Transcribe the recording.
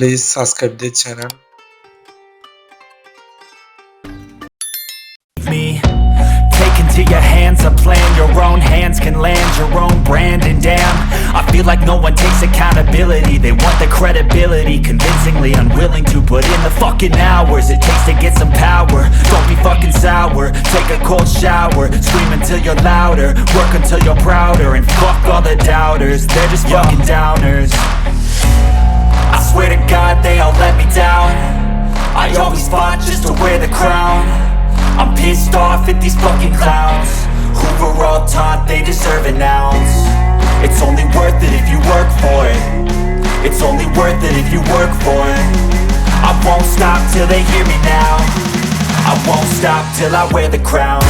Please subscribe the channel. Me take into your hands a plan. Your own hands can land your own brand. And damn, I feel like no one takes accountability. They want the credibility, convincingly unwilling to put in the fucking hours it takes to get some power. Don't be fucking sour, take a cold shower, scream until you're louder, work until you're prouder, and fuck all the doubters, they're just fucking downers. I swear to God they all let me down. I always fought just to wear the crown. I'm pissed off at these fucking clowns who were all taught they deserve an ounce. It's only worth it if you work for it. It's only worth it if you work for it. I won't stop till they hear me now. I won't stop till I wear the crown.